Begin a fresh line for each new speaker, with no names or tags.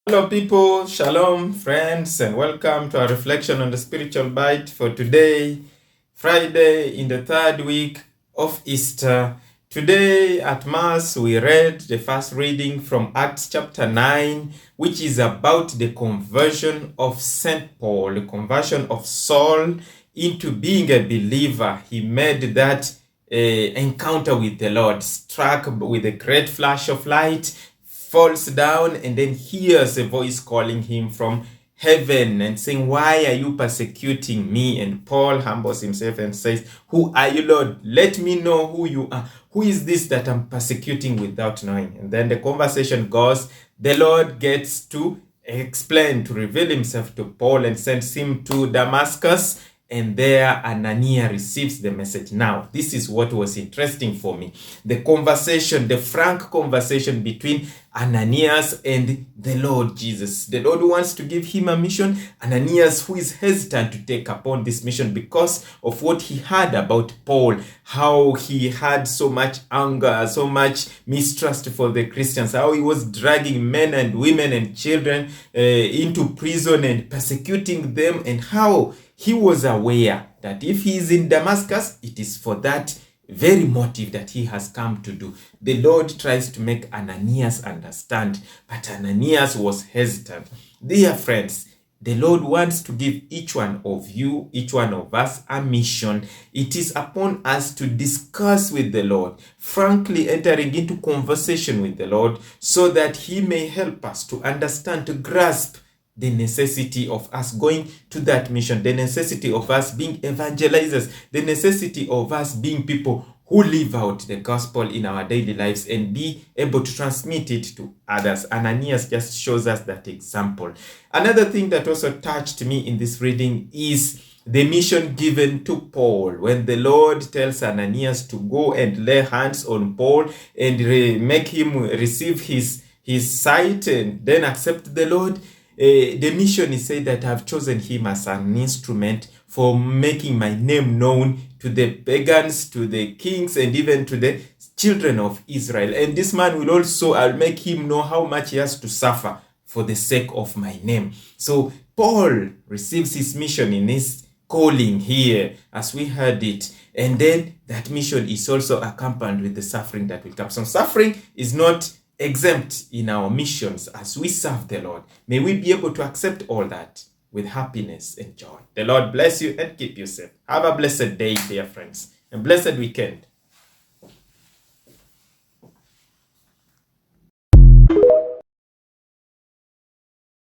Hello, people. Shalom, friends, and welcome to our reflection on the spiritual bite for today, Friday, in the third week of Easter. Today at Mass, we read the first reading from Acts chapter 9, which is about the conversion of St. Paul, the conversion of Saul into being a believer. He made that encounter with the Lord, struck with a great flash of light, falls down, and then hears a voice calling him from heaven and saying, "Why are you persecuting me?" And Paul humbles himself and says, "Who are you, Lord? Let me know who you are. Who is this that I'm persecuting without knowing?" And then the conversation goes. The Lord gets to explain, to reveal himself to Paul, and sends him to Damascus. And there Ananias receives the message. Now, this is what was interesting for me. The conversation, the frank conversation between Ananias and the Lord Jesus. The Lord wants to give him a mission. Ananias, who is hesitant to take upon this mission because of what he heard about Paul, how he had so much anger, so much mistrust for the Christians, how he was dragging men and women and children into prison and persecuting them, and how he was aware that if he is in Damascus, it is for that very motive that he has come to do. The Lord tries to make Ananias understand, but Ananias was hesitant. Dear friends, the Lord wants to give each one of you, each one of us, a mission. It is upon us to discuss with the Lord, frankly entering into conversation with the Lord, so that he may help us to understand, to grasp the necessity of us going to that mission, the necessity of us being evangelizers, the necessity of us being people who live out the gospel in our daily lives and be able to transmit it to others. Ananias just shows us that example. Another thing that also touched me in this reading is the mission given to Paul. When the Lord tells Ananias to go and lay hands on Paul and make him receive his sight and then accept the Lord, the mission is said that I've chosen him as an instrument for making my name known to the pagans, to the kings, and even to the children of Israel. And this man will also, I'll make him know how much he has to suffer for the sake of my name. So Paul receives his mission in his calling here, as we heard it. And then that mission is also accompanied with the suffering that will come. So suffering is not exempt in our missions as we serve the Lord. May we be able to accept all that with happiness and joy. The Lord bless you and keep you safe. Have a blessed day, dear friends, and blessed weekend.